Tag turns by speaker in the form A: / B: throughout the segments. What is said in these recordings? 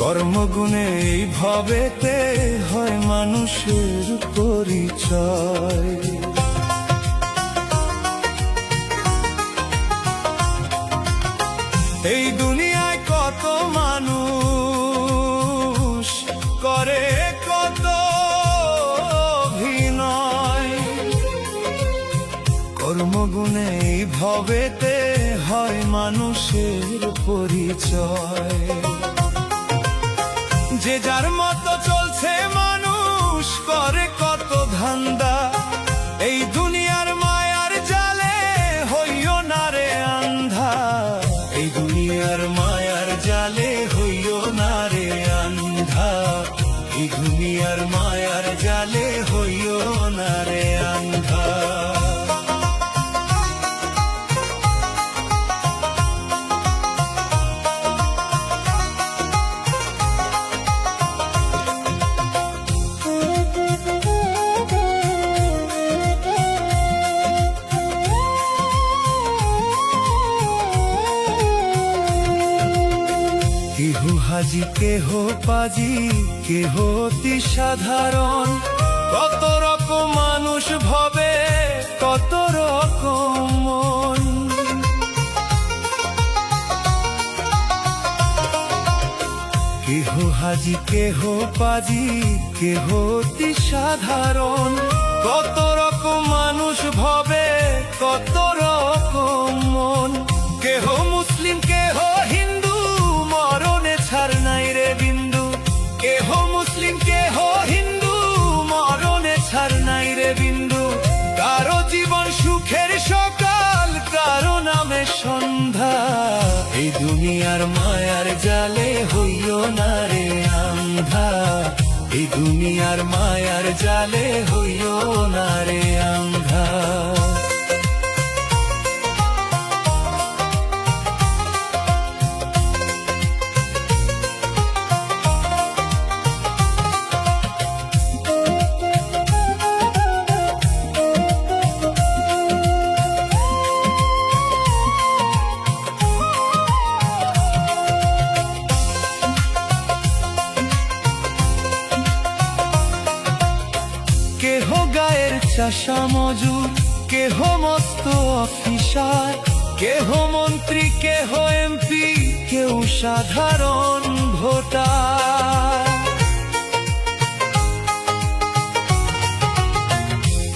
A: কর্মগুণে এই ভবেতে হয় মানুষের পরিচয়। এই দুনিয়ায় কত মানুষ করে কত অভিনয়, কর্মগুণে এই ভবেতে হয় মানুষের পরিচয়। যে যার মতো চলছে মানুষ করে কত ধান্দা, এই দুনিয়ার মায়ার জালে হইও না রে আন্ধা, এই দুনিয়ার মায়ার জালে হইও না রে আন্ধা, এই দুনিয়ার মায়ার জালে হইও না রে আন্ধা। কেহ হাজি কেহ পাজি কেহ অতি সাধারণ, কত রকম মানুষ ভবে কত রকম মন। কেহ হাজি কেহ পাজি কেহ অতি সাধারণ, কত রকম মানুষ ভবে কত রকম মন। কেহ মুসলিম কেহ হিন্দু মরণে ছাড় নাই রে বিন্দু, কেহ মুসলিম কেহ হিন্দু মরণে ছাড় নাই রে বিন্দু। কারো জীবন সুখের সকাল কারো নামে সন্ধ্যা, এই দুনিয়ার মায়ার জালে হইও না রে আন্ধা, এই দুনিয়ার মায়ার জালে হইও না রে আন্ধা। কেহ গায়ের চাষা মজুর কেহ মস্ত অফিসার, কেহ মন্ত্রী কেহ এমপি কেউ সাধারণ ভোটার।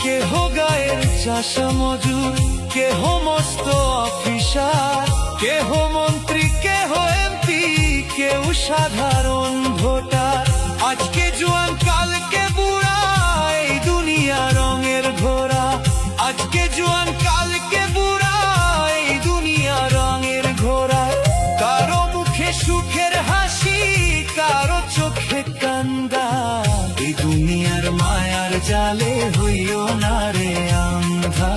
A: কেহ গায়ের চাষা মজুর কেহ মস্ত অফিসার, কেহ মন্ত্রী কেহ এমপি কেউ সাধারণ ভোটার। আজকে জোয়ান কালকে বুড়া এই দুনিয়া রঙের ঘোড়া, আজকে জোয়ান কালকে বুড়া এই দুনিয়া রঙের ঘোড়া। কারো মুখে সুখের হাসি কারো চোখে কান্দা, এই দুনিয়ার মায়ার জালে হইও না রে আন্ধা,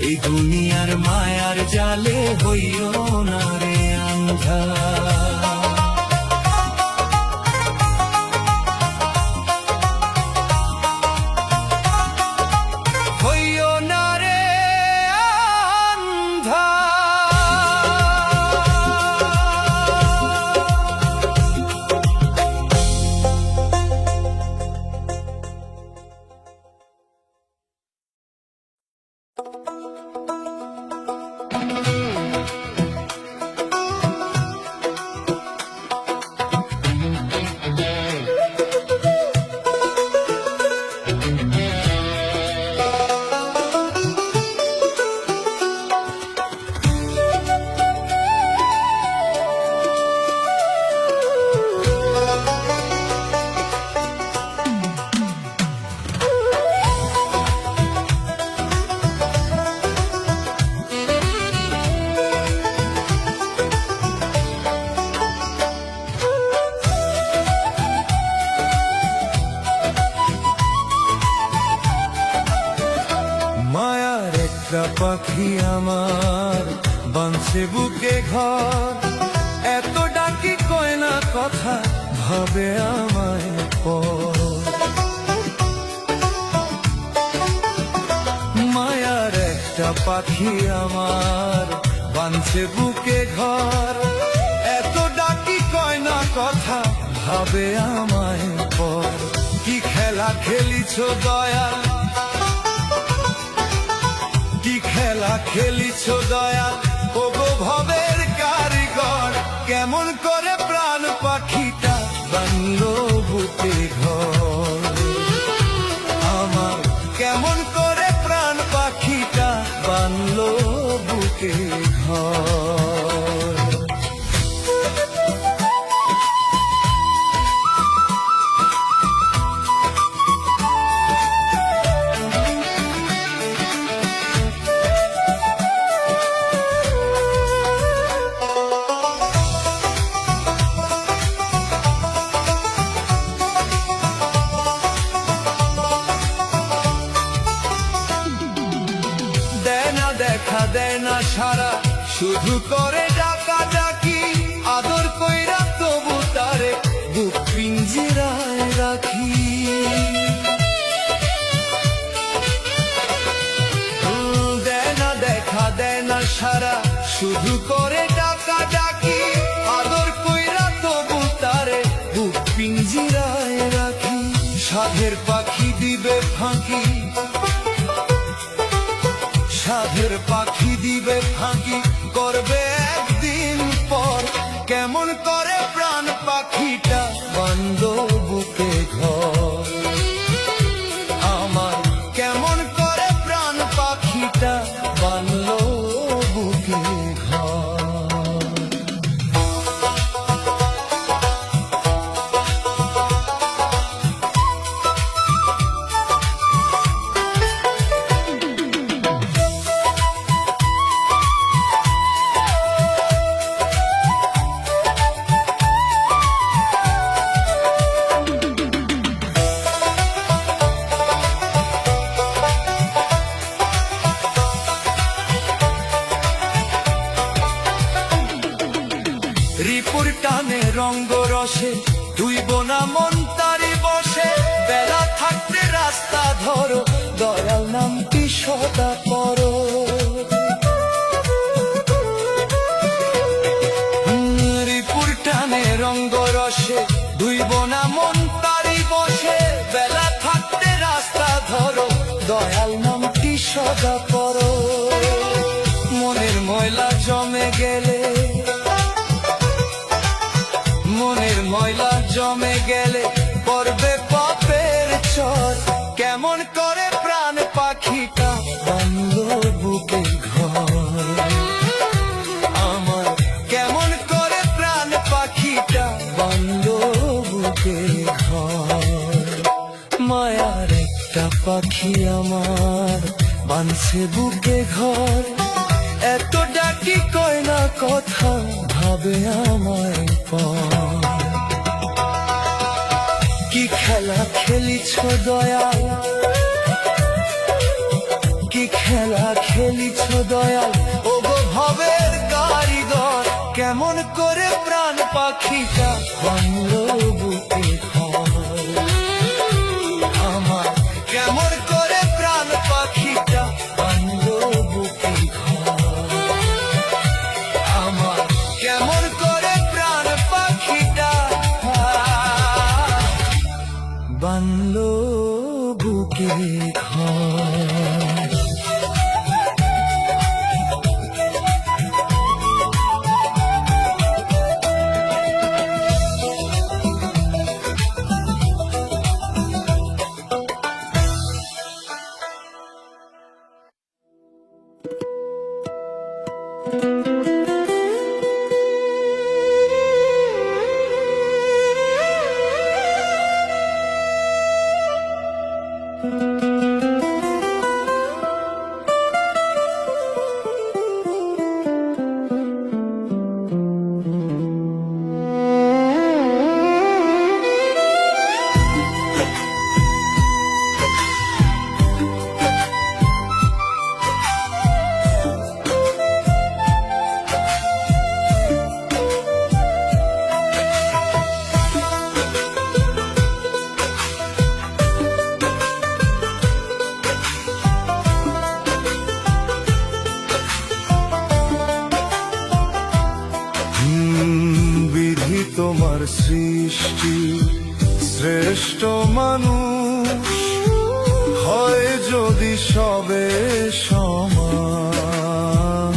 A: এই দুনিয়ার মায়ার জালে হইও না রে আন্ধা। পাখি আমার বাঁধছে বুকে ঘর, এত ডাকি কয় না কথা ভাবে আমায় পর। মায়ার একটা পাখি আমার বাঁধছে বুকে ঘর, এত ডাকি কয় না কথা ভাবে আমায় পর। কি খেলা খেলিছ দয়াল, কি খেলা খেলিছ দয়াল, ওগো ভবের কারিগর। কেমন করে প্রাণ পাখিটা বানলো বুকে ঘর আমার, কেমন করে প্রাণ পাখিটা বানলো বুকে ঘর। দেখা দেয় না সারা, শুধু করে ডাকা ডাকি। আদর কইরা তবু তারে বুক পিঞ্জিরায় রাখি। দেয় না দেখা দেয় না সারা, শুধু করে ডাকা ডাকি। আদর কইরা তবু তারে বুক পিঞ্জিরায় রাখি। সাধের পাখি দিবে ফাঁকি, সাধের পাখি দিবে ফাঁকি, করবে একদিন পর। কেমন করে প্রাণ পাখিটা বানলো বুকে ঘর আমার, কেমন করে প্রাণ পাখিটা বানলো বুকে ঘর। রিপুর টানে রঙ্গ রসে দুই বোনা মন তারি বসে। বেলা থাকতে রাস্তা ধরো, দয়াল নামটি সদা করো। রিপুর টানে রঙ্গ রসে দুই বোনা মন তারি বসে। বেলা থাকতে রাস্তা ধরো, দয়াল নামটি সদা করো। মনের ময়লা জমে গেলে, মনের ময়লা জমে গেলে পড়বে পাপের চর। কেমন করে প্রাণ পাখিটা বানলো বুকে ঘর আমার, কেমন করে প্রাণ পাখিটা বানলো বুকে ঘর। মায়ার একটা পাখি আমার বানছে বুকে ঘর। এত ডাকি কয় না কথা, ভাবে আমায় পর। কি খেলা খেলিছ দয়াল, কি খেলা খেলিছ দয়াল, ওগো ভবের কারিগর। কেমন করে প্রাণ পাখিটা বানলো বুকে ঘর আমার, কেমন করে প্রাণ পাখিটা বানলো বুকে ঘর আমার, কেমন করে প্রাণ পাখিটা বানলো বুকে ঘর। বিধি তোমার সৃষ্টি শ্রেষ্ঠ মানুষ হয় যদি সবে সমান,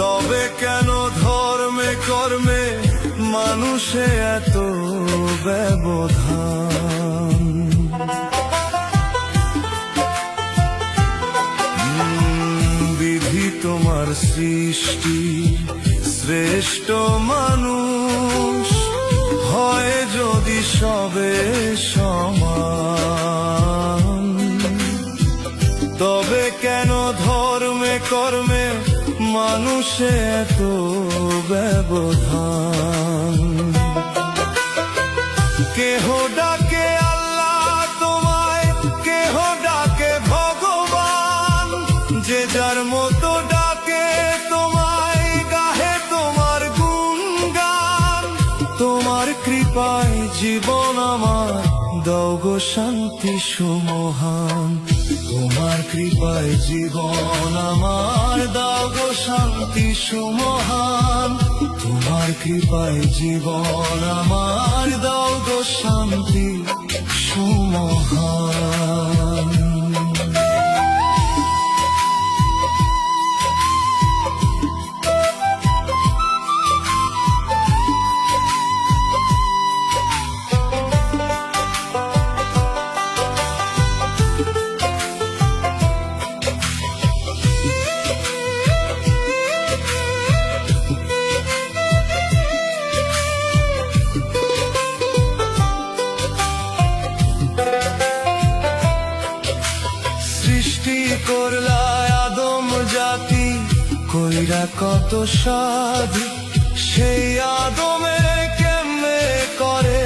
A: তবে কেন ধর্মে কর্মে মানুষে এত ব্যবধান? বিধি তোমার সৃষ্টি শ্রেষ্ঠ মানুষ হয় যদি সবে সমান, তবে কেন ধর্মে কর্মে মানুষে এত ব্যবধান? কেহ ডাকে আল্লাহ তোমায়, কেহ ডাকে ভগবান, যে যার মতো ডাকে তোমায়, গাহে তোমার গুণগান। তোমার কৃপায় জীবন আমার, দাও গো শান্তি সুমহান। তোমার কৃপায় জীবন আমার, দাও গো শান্তি সুমহান। তোমার কৃপায় জীবন আমার, দাও গো শান্তি সুমহান। সৃষ্টি করলা আদম জাতি, কইরা কত সাধ, সেই আদমে কেমনে করে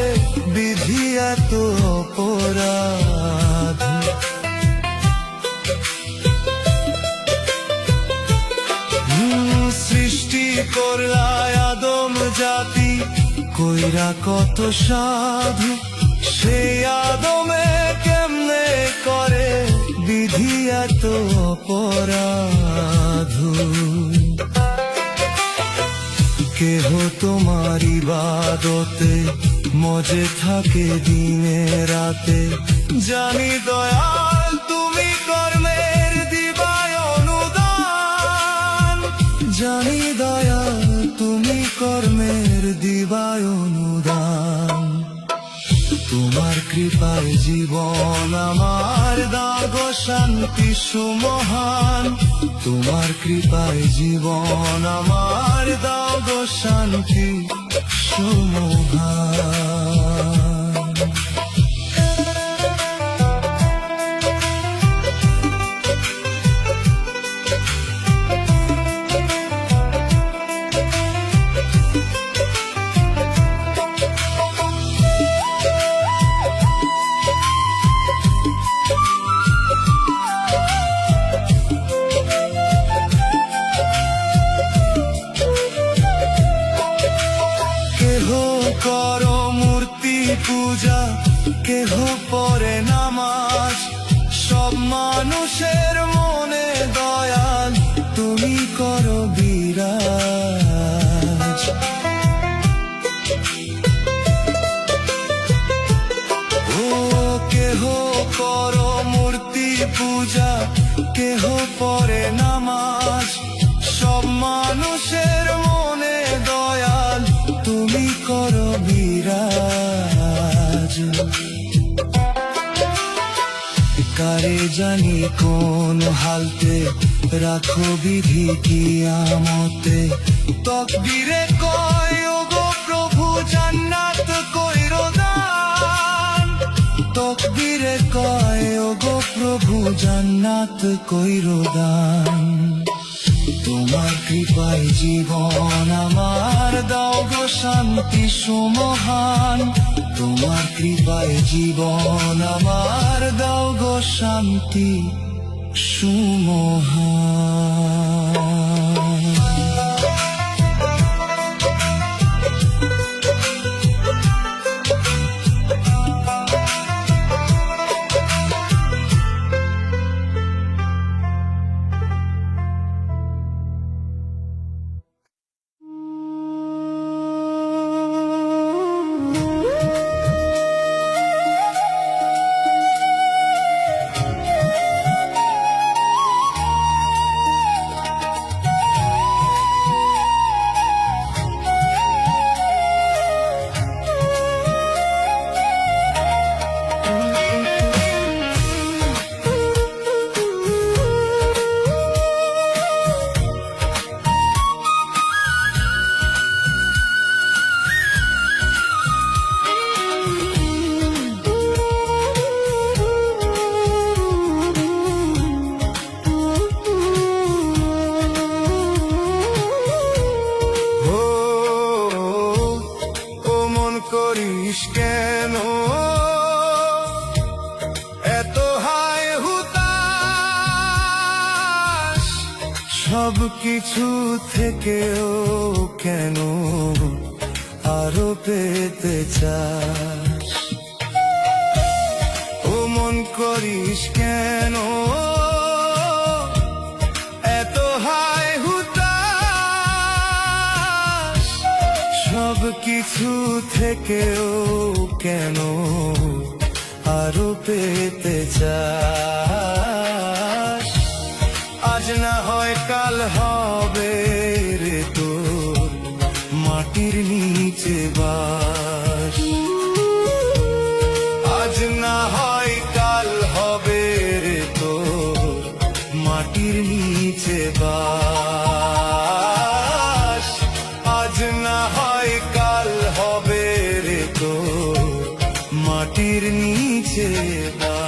A: বিধি এত অপরাধ? সৃষ্টি করলা আদম জাতি, কইরা কত সাধু, সেই আদমে কেমনে করে বিধি এত অপরাধ? কেহ তোমার ইবাদতে মজে থাকে দিনে রাতে, জানি দয়াল তুমি কর্মের দিবায় অনুদান। জানি দয়াল তুমি কর্মের দিবায় অনুদান। তোমার কৃপায় জীবন আমার, দাও গো শান্তি সুমহান। তোমার কৃপায় জীবন আমার, দাও গো শান্তি সুমহান। করো মূর্তি পূজা, কেহ পড়ে নামাজ, সব মানুষের মনে দয়াল তুমি করো বিরাজ। ও কেহ করো মূর্তি পূজা, কেহ পড়ে নামাজ, সব মানুষের মনে দয়াল তুমি করো বিরাজ। কারে জানি কোন হালতে রাখো বিধি কিয়ামতে, তকবীরে কয় ও গো প্রভু জান্নাত কইরো দান। তকবীরে কয় ও গো প্রভু জান্নাত কইরো দান। তোমার কৃপায় জীবন আমার, দাও গো শান্তি সুমহান। তোমার কৃপায় জীবন আমার, দাও গো শান্তি সুমহান। করিস কেন এত হায় হুতাশ? সব কিছু থেকেও কেন আরো পেতে চাস? ও মন করিস কেন এত হায় হুতাশ? সব কিছু থেকেও কেন আরো পেতে চাস? আজ না হয় কাল হবে রে তোর মাটির নিচে বাস। আজ না হয় কাল হবে রে তোর মাটির নিচে বাস। আজ না হয় কাল হবে রে তোর মাটির নিচে বাস।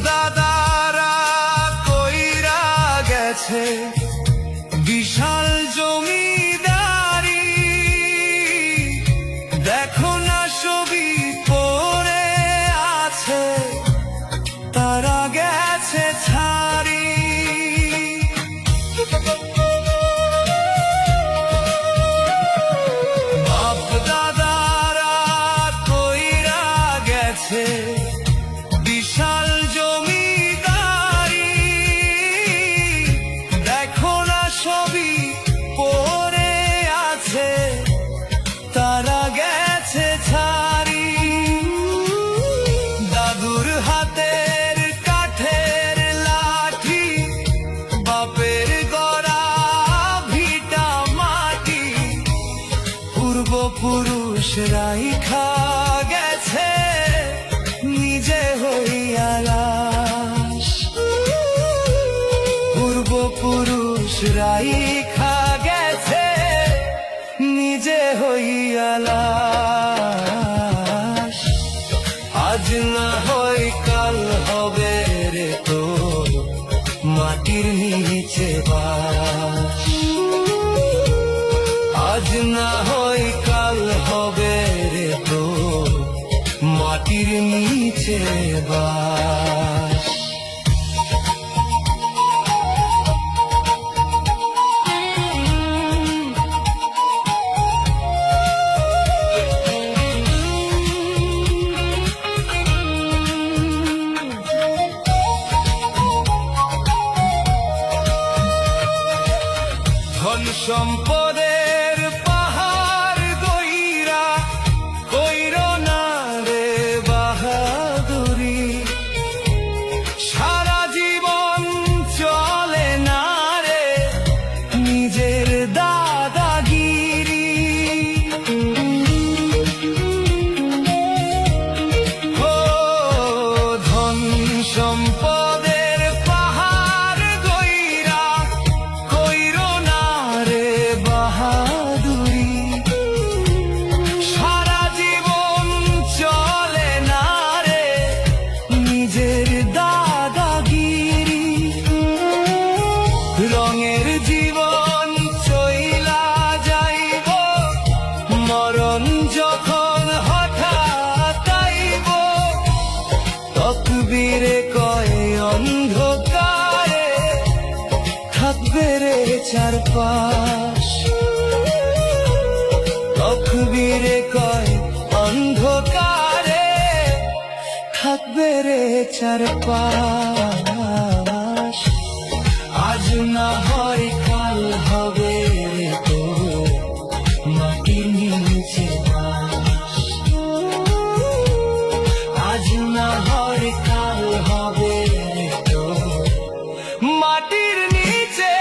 A: দাদারা কইরা গেছে বিশাল জমিদারি, দেখো না ছবি পড়ে আছে তারা গেছে ছাড়ি। বাপ দাদারা কইরা গেছে বিশাল জমিদারি, দেখো না ছবি পড়ে আছে তারা গেছে ছাড়ি। দাদুর হাতের কাঠের লাঠি, বাপের গড়া ভিটা মাটি, পূর্বপুরুষরাই খা গেছে নিজে হইয়া লাশ। পূর্বপুরুষরাই খা গেছে নিজে হইয়া লাশ। আজ না হয় কাল হবে রে তোর মাটির নিচে বাস। আজ না হয় কাল হবে রে তোর মাটির নিচে বাস। ধন সম্পদের পাহাড় গইরা কইরো না রে বাহাদুরি, সারা জীবন চলে না রে নিজের দাদাগিরি। ও ধন সম্পদের পাহাড় গইরা কইরো না রে বাহাদুরি, সারা জীবন চলে না রে নিজের দাদাগিরি। রঙের জীবন চইলা যাইব, মরণ যখন হঠাৎ আইব, তকবীরে কয় অন্ধকারে থাকবে রে চারপাশ। তকবীরে কয় অন্ধকারে থাকবে রে চারপাশ। আজ না হয় কাল হবে রে তোর মাটির নিচে বাস। আজ না হয় কাল হবে রে তোর মাটির নিচে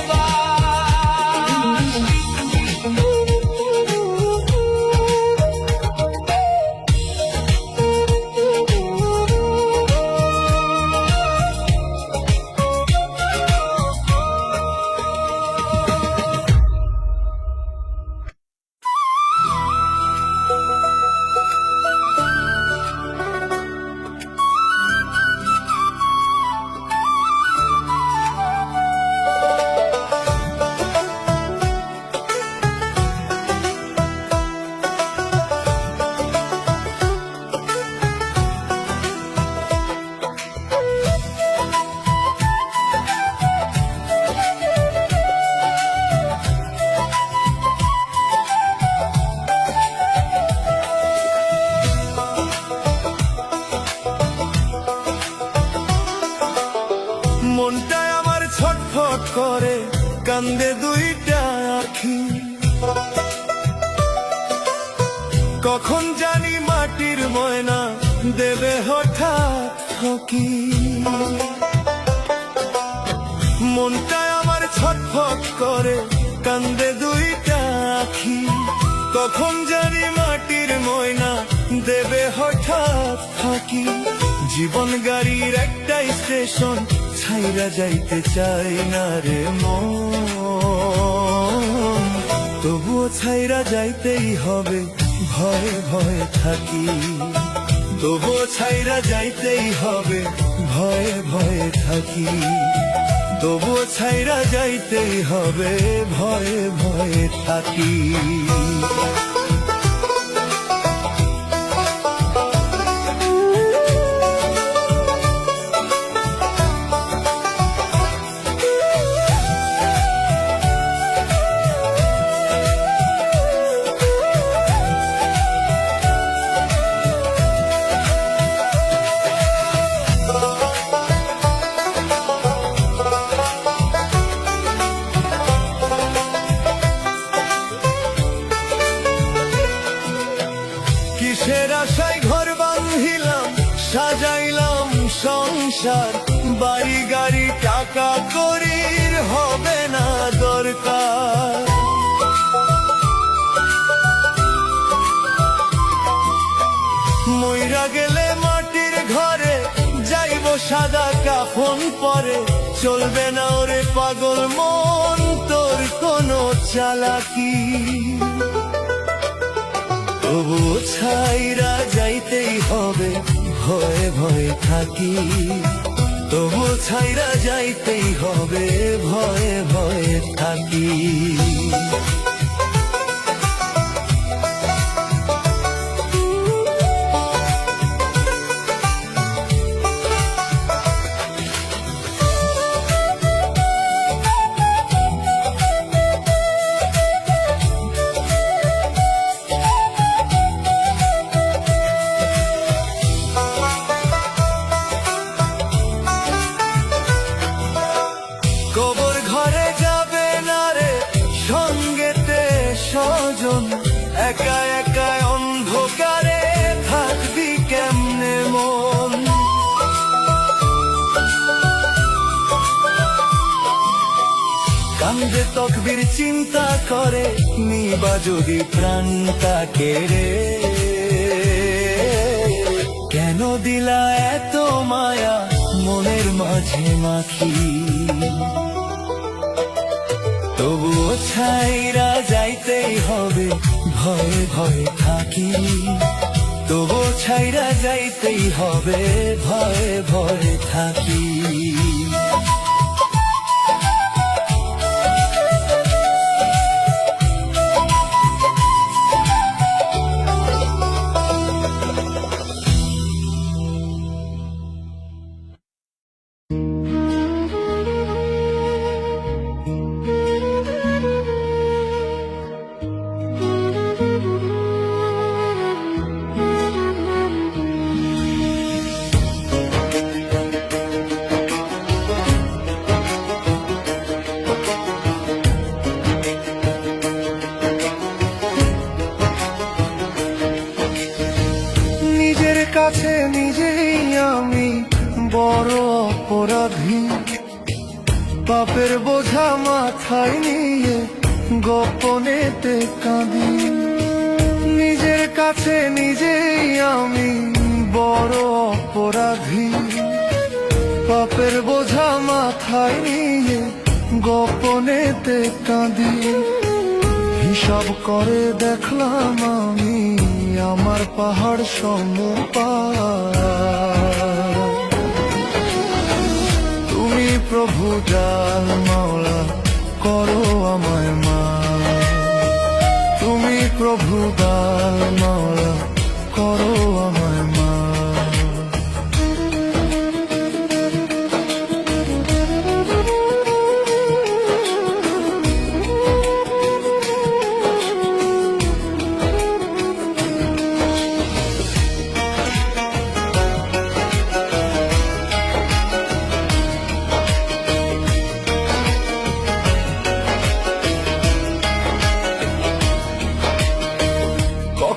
A: বাস। কান্দে দুইটা আখি। কখন জানি মাটির ময়না দেবে হঠাৎ হকি। মনটা আমার ছটফট করে কান্দে দুইটা আখি। কখন জানি মাটির ময়না দেবে হঠাৎ ফাঁকি। জীবন গাড়ির একটা স্টেশন ছাইরা যাইতে চাই না রে মন, তবুও ছাইরা যাইতেই হবে, ভয়ে ভয়ে থাকি। তবুও ছাইরা যাইতেই হবে, ভয়ে ভয়ে থাকি। তবুও ছাইরা যাইতেই হবে, ভয়ে ভয়ে থাকি। কিসের আশায় ঘর বাঁধিলাম, সাজাইলাম সংসার, বাড়ি গাড়ি টাকা করির হবে না দরকার। মইরা গেলে মাটির ঘরে যাইব সাদা কাফন পরে, চলবে না ওরে পাগল মন তোর কোনো চালাকি। তবুও ছাইরা যাইতেই হবে, ভয়ে ভয়ে থাকি। তবুও ছাইরা যাইতেই হবে, ভয়ে ভয়ে থাকি। কবর ঘরে যাবে না রে সঙ্গেতে স্বজন, একা একা অন্ধকারে থাকবি কেমনে মন। কান্দে তকবীর চিন্তা করে, নিবা যদি প্রাণটাকে রে। কেন দিলা এত মায়া মনের মাঝে মাখি। তবুও ছাইরা যাইতেই হবে, ভয়ে ভয়ে থাকি। তবুও ছাইরা যাইতেই হবে, ভয়ে ভয়ে থাকি। কাছে নিজেই আমি বড় অপরাধী। পাপের বোঝা মাথায় নিয়ে গোপনেতে কাঁদি। নিজের কাছে নিজেই আমি বড় অপরাধী। পাপের বোঝা মাথায় নিয়ে গোপনেতে কাঁদি। হিসাব করে দেখলাম আমি আমার পাহাড় সমপার। তুমি প্রভু জাল মাওলা করো আমায় মা। তুমি প্রভু জাল মাওলা করো আমায় মা।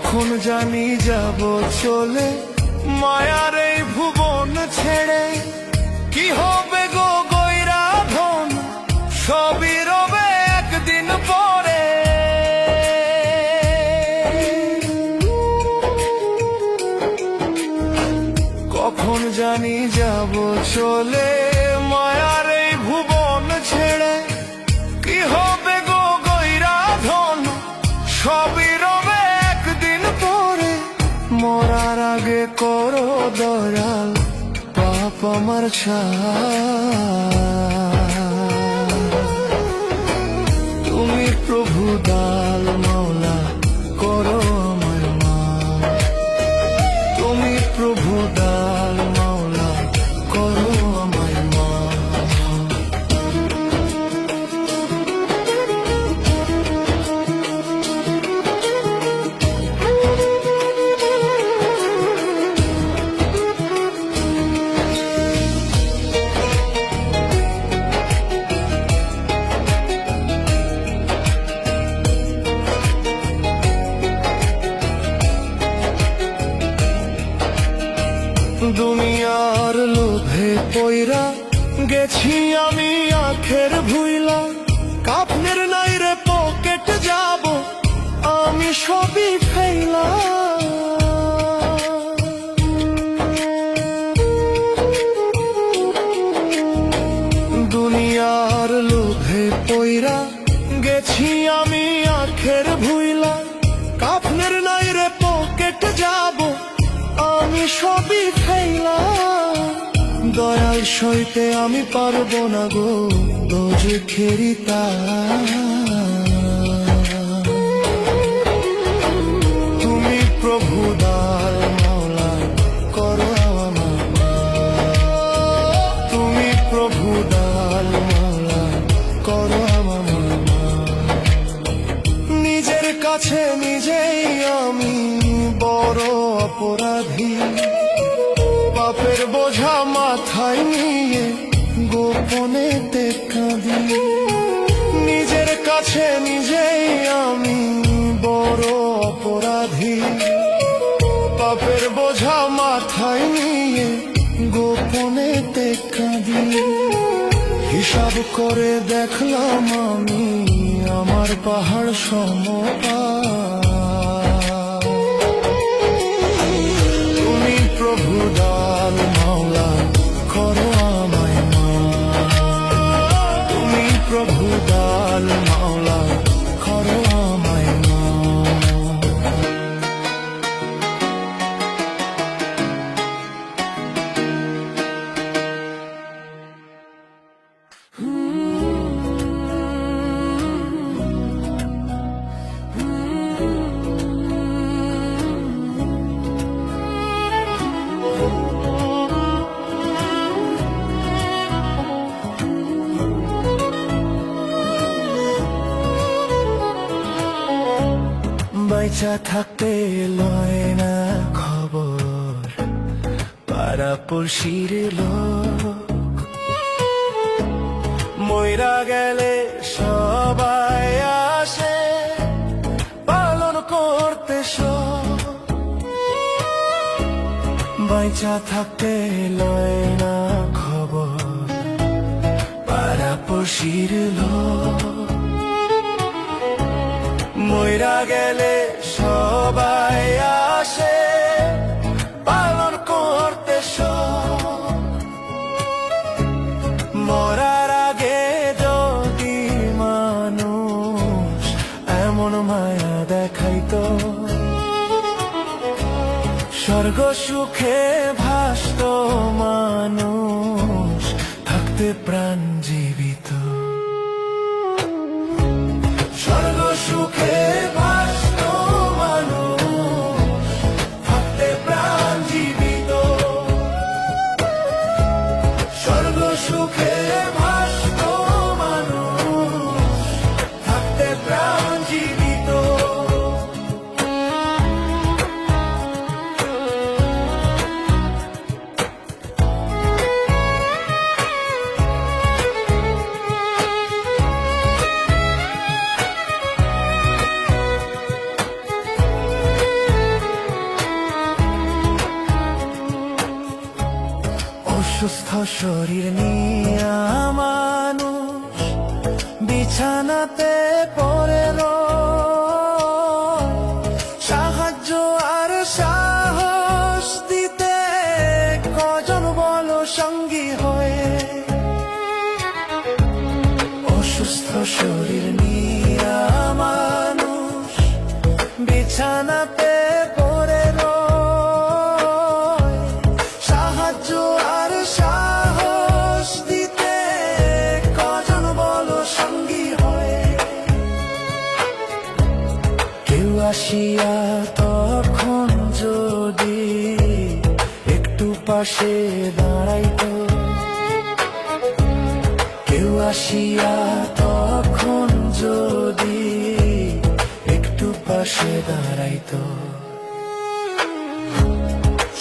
A: কখন জানি যাব চলে মায়ার এই ভুবন ছেড়ে। কি হবে গো গয়রা ধন, সবই রবে একদিন পরে। কখন জানি যাব চলে মায়ার এই ভুবন ছেড়ে। কি হবে গো গয়রা ধন, সবই রবে একদিন পরে। মরার আগে করো দয়াল পাপ আমার তুমি প্রভু দাল মাওলা করো আমার মা। তুমি প্রভু দাল মাওলা করো আমার মা। দুনিয়ার লোভে পয়রা গেছি আমি আখের ভুইলা। কাফনের নাই রে পকেট যাব আমি সবই ফেলা। দুনিয়ার লোভে পয়রা গেছি আমি আখের ভুইলা। কাফনের নাই রে পকেট যাব আমি সবই ফেলা। দয়াল সইতে আমি পারবো না গো দোজখেরি তাপ। তুমি প্রভু দাল মাওলা করো আমার মা। তুমি প্রভু দাল মাওলা করো আমার মা। নিজের কাছে নিজেই আমি বড় অপরাধী। পাপের বোঝা মাথায় নিয়ে গোপনেতে কাঁদি। নিজের কাছে নিজেই আমি বড় অপরাধী। পাপের বোঝা মাথায় নিয়ে গোপনেতে কাঁদি। হিসাব করে দেখলাম আমি আমার পাহাড় সমপা। প্রভু দাল মাওলা করো আমায় মা। তুমি প্রভু দাল মাওলা করো আমায় মা। বাইচা থাকতে লয় না খবর পাড়া পড়শির লোক। মইরা গেলে সবাই আসে পালন করতে সব। বাইচা থাকতে লয় না খবর পাড়া পড়শির লোক। মইরা গেলে সবাই আসে পালন করতে সব। মরার আগে যদি মানুষ এমন মায়া দেখাইতো, স্বর্গ সুখে ভাসত মানুষ থাকতে প্রাণ জীবিত। স্বর্গ সুখে ভাসত মানুষ থাকতে প্রাণ জীবিত। স্বর্গ সুখে ভাসত মানুষ থাকতে প্রাণ জীবিত। অসুস্থ শরীর নিয়ে মানুষ বিছানাতে পড়ে রয়, সাহায্য আর সাহস দিতে কজন বলো সঙ্গী হয়ে। অসুস্থ শরীর নিয়ে মানুষ বিছানাতে পড়ে রয়, সাহায্য আর সাহস দিতে কজন বলো সঙ্গী হয়ে। কেউ আসিয়া তখন যদি একটু পাশে দাঁড়াইতো, কেউ আসিয়া তখন যদি একটু পাশে দাঁড়াইতো,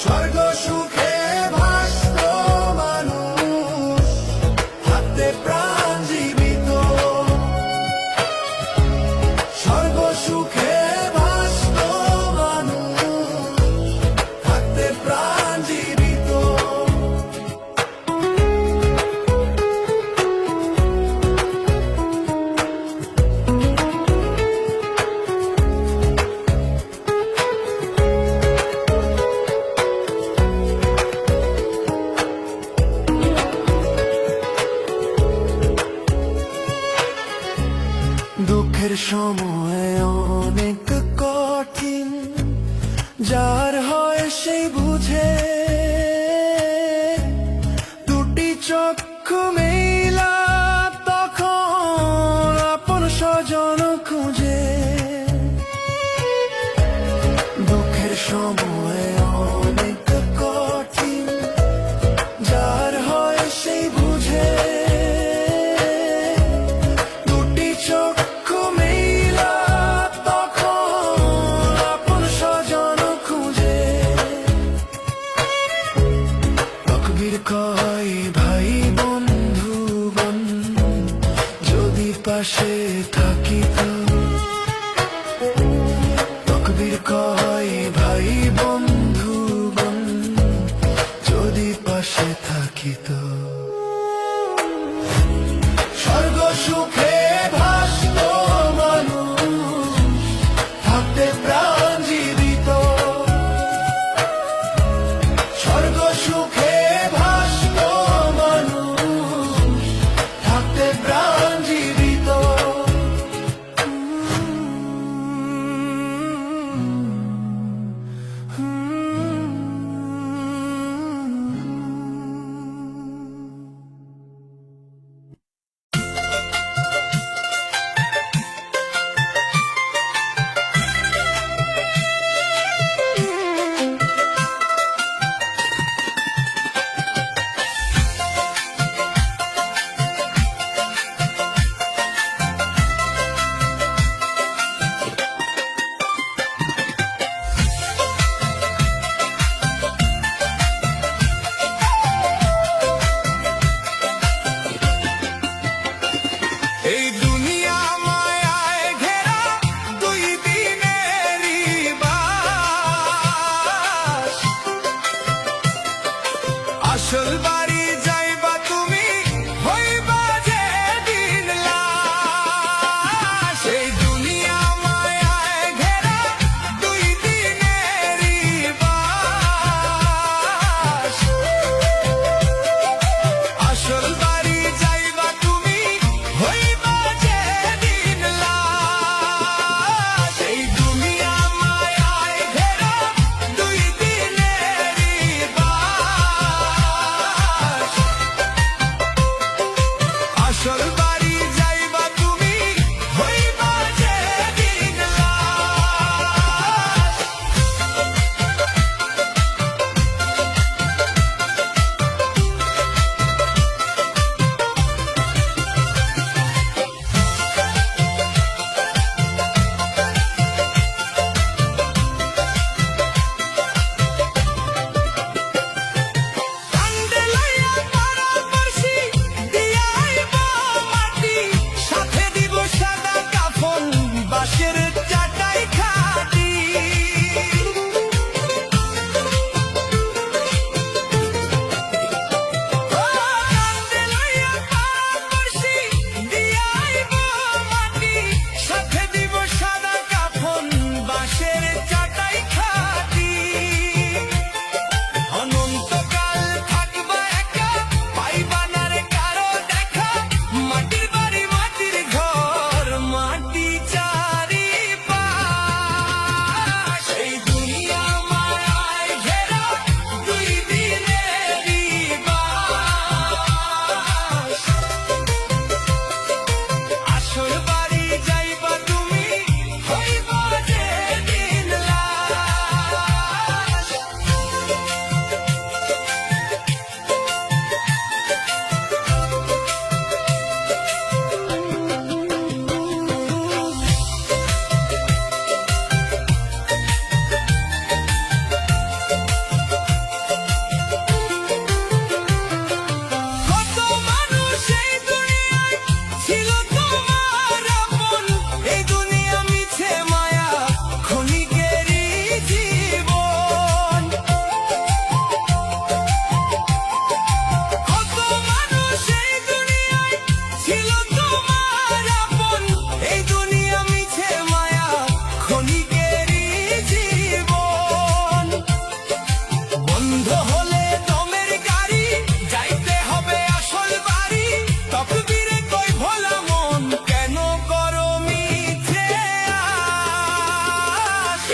A: স্বর্গ সুখে ভাসত মানুষ হাতে প্রাণ জীবিত। স্বর্গ সুখে ভাসত মানুষ হাতে প্রাণ জীবিত। দুঃখের সময় অনেক কঠিন, যার হয় সেই বুঝে। দুটি চক্ষু মেলা তখন আপন স্বজন খুঁজে। দুঃখের সময় অনেক কঠিন, যার হয় সেই বুঝে। দুটি চক্ষু মেলা তখন আপন স্বজন খুঁজে। তকবীর কয় ভাই বন্ধুগণ যদি পাশে থাকিত। তকবীর কয় ভাই বন্ধুগণ যদি পাশে থাকিত। স্বর্গ সুখে ভাসত মানুষ থাকতে প্রাণ জীবিত। স্বর্গ সুখে ভাসত মানুষ থাকতে প্রাণ জীবিত।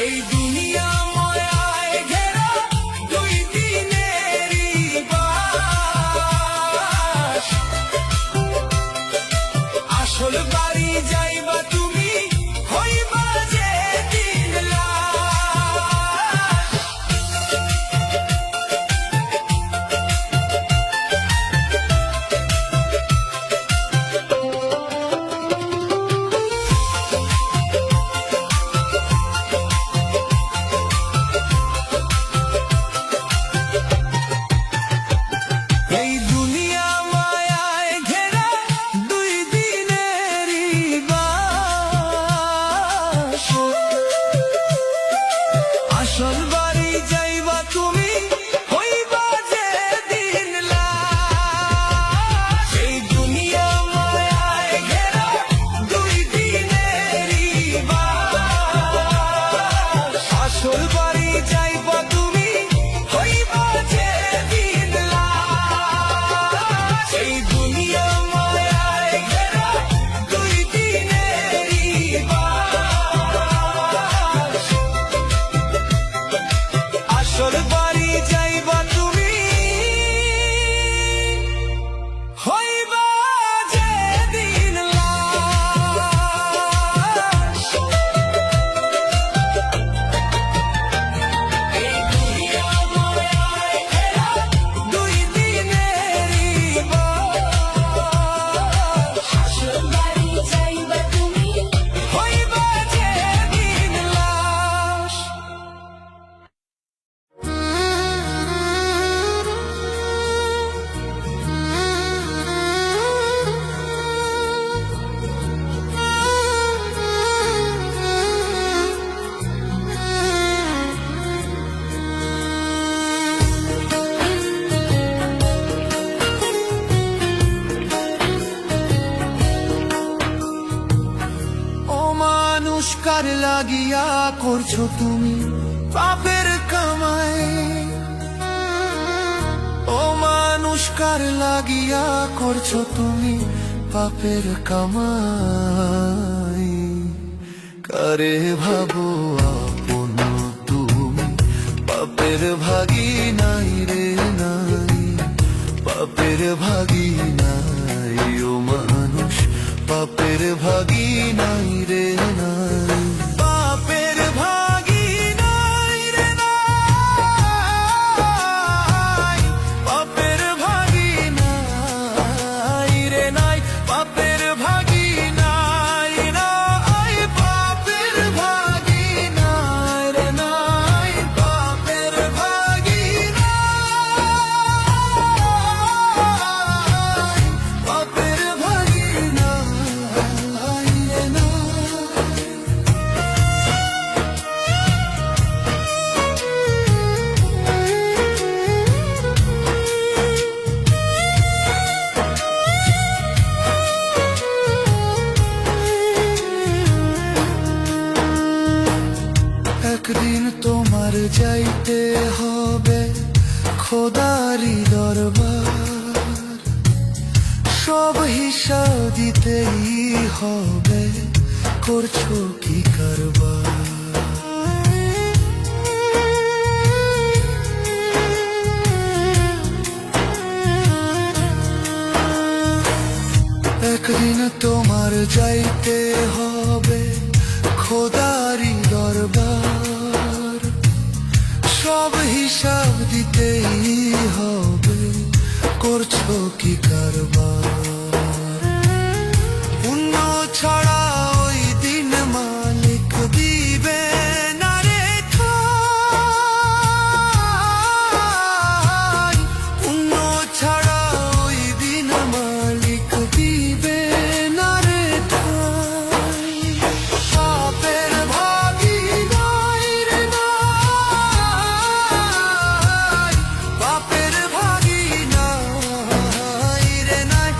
A: এই দুনিয়া মায়ায় ঘেরা দুই দিনেরই বাস, আসল বাড়ি যাইবা তুমি হইবা যেদিন লাশ। এই দুনিয়া মায়ায় ঘেরা দুই দিনেরই বাস, আসল বাড়ি যাইবা তুমি হইবা যেদিন লাশ। এই দুনিয়া মায়ায় ঘেরা দুই দিনেরই বাস, আসল বাড়ি যাইবা তুমি হইবা যেদিন লাশ। এই দুনিয়া মায়ায় ঘেরা দুই দিনেরই বাস, আসল বাড়ি যাইবা তুমি হইবা যেদিন লাশ। এই দুনিয়া মায়ায় ঘেরা দুই দিনেরই বাস, আসল বাড়ি যাইবা তুমি হইবা যেদিন লাশ। ও মানুষ কার লাগিয়া করছো তুমি পাপের কামাই, ও মানুষ কার লাগিয়া করছো তুমি পাপের কামাই। কারে ভাবো আপন তুমি পাপের ভাগী নাই রে নাই, পাপের ভাগী নাই। ও মানুষ পাপের ভাগী নাই রে নাই, পাপের ভাগী নাই রে নাই, পাপের ভাগী নাই রে নাই, পাপের ভাগী নাই নাই, পাপের ভাগী নাই রে নাই, পাপের ভাগী নাই, পাপের ভাগী নাই রে নাই। একদিন তোমার যাইতে হবে খোদারি দরবার, সব হিসাব দিতেই হবে করছো কি কারবার। একদিন তোমার যাইতে হবে খোদারি দরবার, সব হিসাব দিতেই হবে করছো কি কারবার। পুণ্য ছাড়া ওই দিন মালিক দিবে না রে ঠাই, পুণ্য ছাড়া ওই দিন মালিক দিবে না রে ঠাই। পাপের ভাগী নাই রে নাই, পাপের ভাগী নাই রে নাই,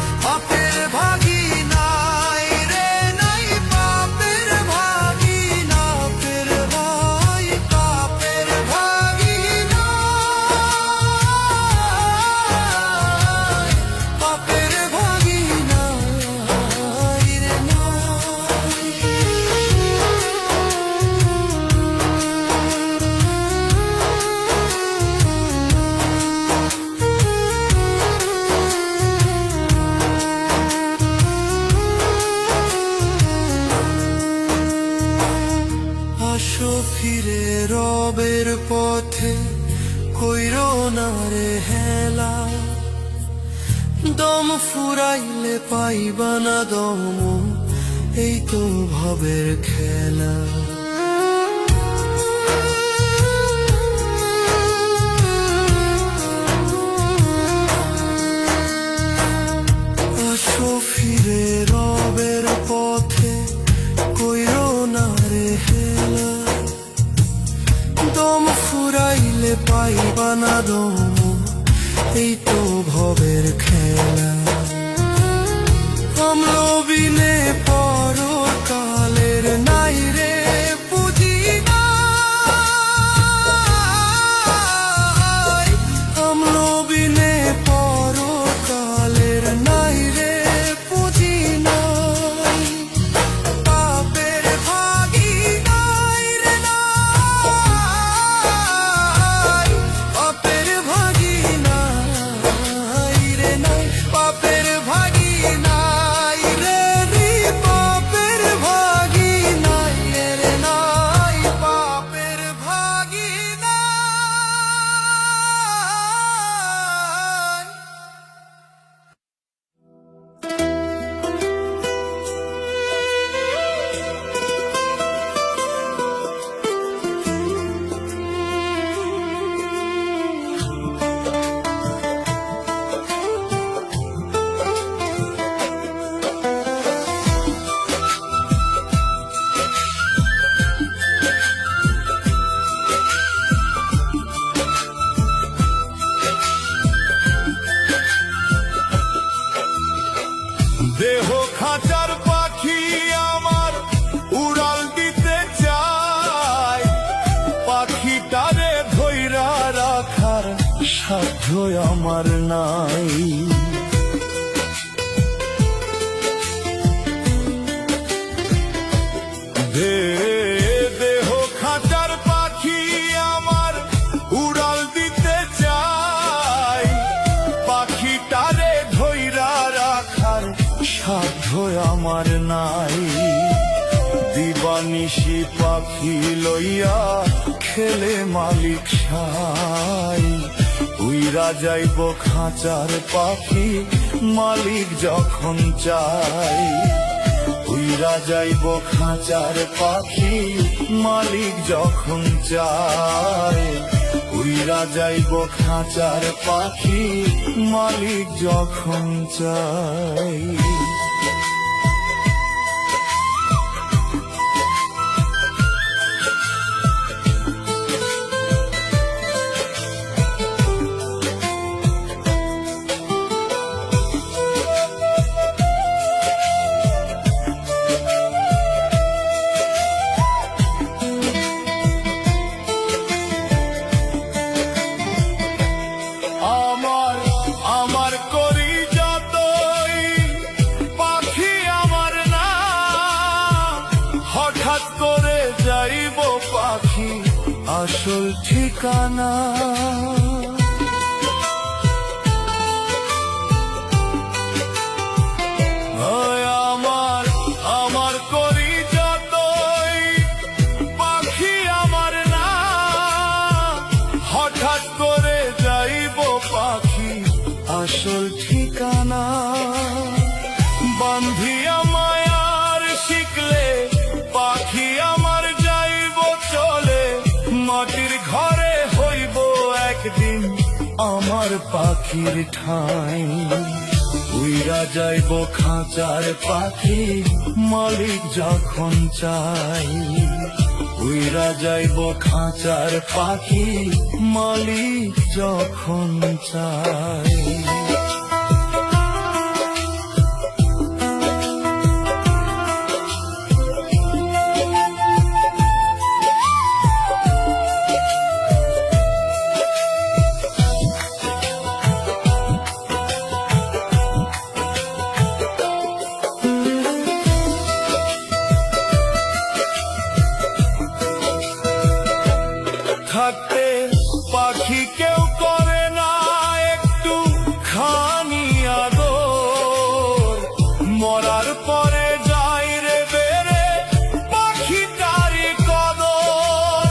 A: ফিরে রবের পথে কইরো না রে হেলা, দম ফুরাইলে পাইবা না দম, এই তো ভবের খেলা। আসো ফিরে রবের পথে কইরো না রে হেলা, দম ফুরাইলে পাইবা না দম, এই তো ভবের খেলা। অম্লবিনে পরকালের নাই রে পুঁজি নাই, অম্লবিনে পরকালের নাই রে পুঁজি নাই, পাপের ভাগি নাই রে নাই, পাপের ভাগি নাই রে নাই, পাপের ভাগি নাই রে রে, পাপের ভাগি নাই রে নাই, পাপের ভাগি নাই। দেহ খাঁচার পাখি আমার উড়াল দিতে চায়, পাখিটারে ধইরা রাখার সাধ্য আমার নাই। দেহ খাঁচার পাখি আমার উড়াল দিতে চায়, পাখিটারে ধইরা রাখার সাধ্য আমার নাই। দিবানিশি পাখি লইয়া খেলে মালিক সাই, উইরা যাইব খাঁচার পাখি মালিক যখন চাই, উইরা যাইব খাঁচার পাখি মালিক যখন চায়, উইরা যাইব খাঁচার পাখি মালিক যখন চাই। আমার করি যতই পাখি আমার না, হঠাৎ করে যাইব পাখি আসল ঠিকানা। আমার করি যতই পাখি আমার না, হঠাৎ করে যাইব পাখি আসল ঠিকানা। বান্ধিয়া মায়ার শিখলে পাখি আমার যাইব চলে, মাটির ঘরে হইব একদিন আমার পাখির ঠাঁই। উইরা যাইব খাঁচার পাখি মালিক যখন চাই, উইরা যাইব খাঁচার পাখি মালিক যখন চাই। থাকতে পাখি কেউ করে না একটু খানি আদর, মরার পরে যাই রে বেড়ে পাখিটারি কদর।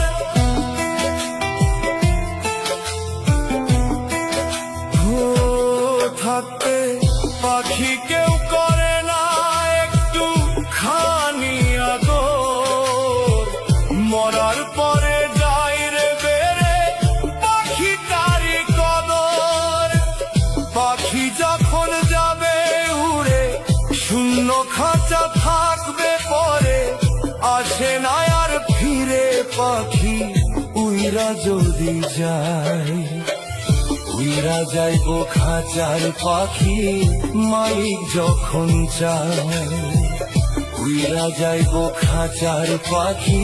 A: পাখি উইরা যদি যায়, উইরা যাইব খাঁচার পাখি মালিক যখন চায়। উইরা যাইব খাঁচার পাখি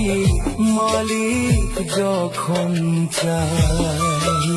A: মালিক যখন চায়।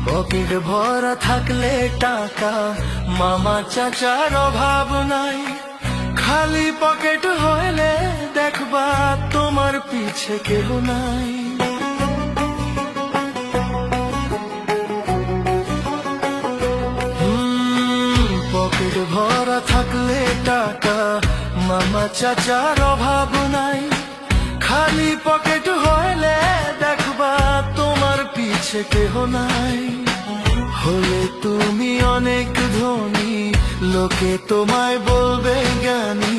B: পকেট ভরা থাকলে টাকা মামা চাচার অভাব নাই, খালি পকেট হইলে দেখবা তোমার পিছে কেউ নাই। পকেট ভরা থাকলে টাকা মামা চাচার অভাব নাই, খালি পকেট হইলে দেখবা তোমার পিছে কেহ নাই। হলে তুমি অনেক ধনী লোকে তোমায় বলবে জ্ঞানী,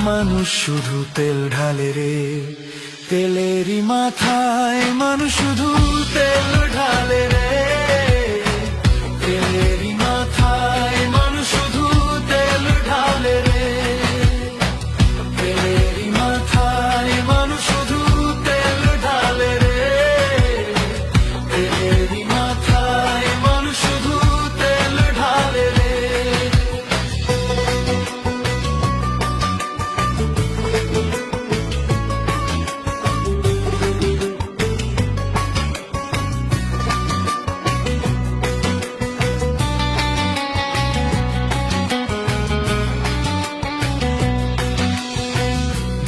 B: মানুষ শুধু তেল ঢালে রে তেলেরই মাথায়, মানুষ শুধু তেল ঢালে রে তেলেরই মাথায়, মানুষ শুধু তেল ঢালে রে তেলেরই মাথায়, মানুষ শুধু তেল ঢালে রে তেলেরই মাথায়, মানুষ শুধু তেল ঢালে রে।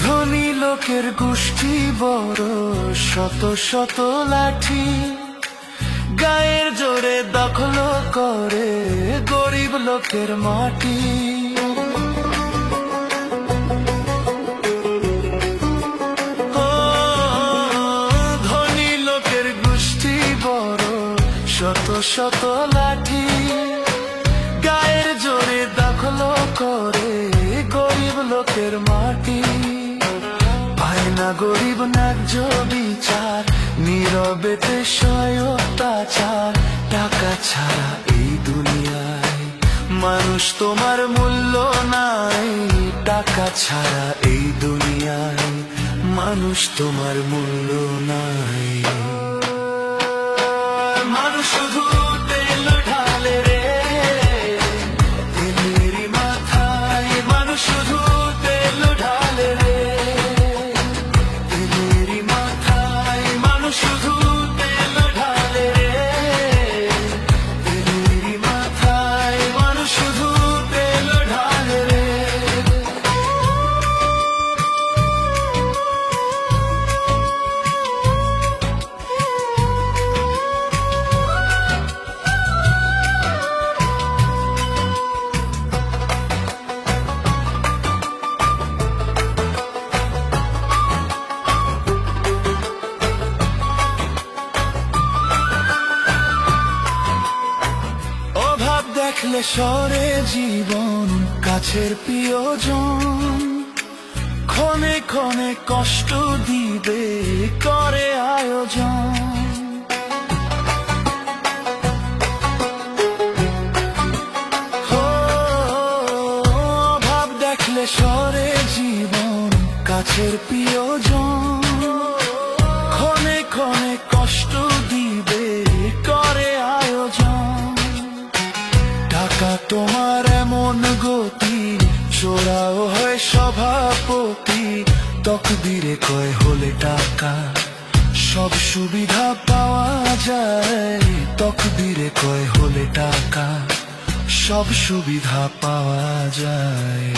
B: ধনী লোকের গোষ্ঠী বড় শত শত লাঠি, গায়ের জোরে দখল করে গরিব লোকের মাটি। ও, ধনী লোকের গোষ্ঠী বড় শত শত লাঠি, গায়ের জোরে দখল করে গরিব লোকের মাটি। পায় না গরিব ন্যায্য বিচার, নীরবেতে সয় অত্যাচার, টাকা ছাড়া এই দুনিয়ায় মানুষ তোমার মূল্য নাই, টাকা ছাড়া এই দুনিয়ায় মানুষ তোমার মূল্য নাই। মানুষ শুধু তেল ঢালে রে তেলেরই মাথায়, মানুষ শুধু তেল ঢালে রে তেলেরই মাথায়, মানুষ শুধু তেল ঢালে রে তেলেরই মাথায়, মানুষ শুধু তেল ঢালে রে। দেখলে সরে জীবন কাছের প্রিয়জন, ক্ষণে ক্ষণে কষ্ট দিবে করে আয়োজন। ভাব দেখলে সরে জীবন কাছের প্রিয়জন, ক্ষণে ক্ষণে কষ্ট দিবে করে আয়োজন। টাকা তোমার এমন গতি, চোরাও হয় সভাপতি, তকদিরে কয় হলে টাকা সব সুবিধা পাওয়া যায়, তকদিরে কয় হলে টাকা সব সুবিধা পাওয়া যায়।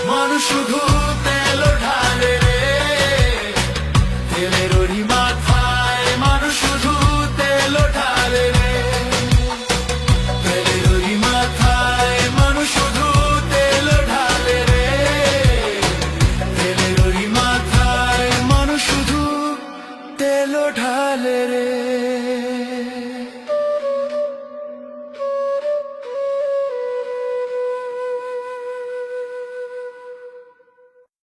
B: মানুষ শুধু তেল ঢালে রে তেলের ওরি মাথায়, মানুষ শুধু তেল ঢালে রে ঢালে রে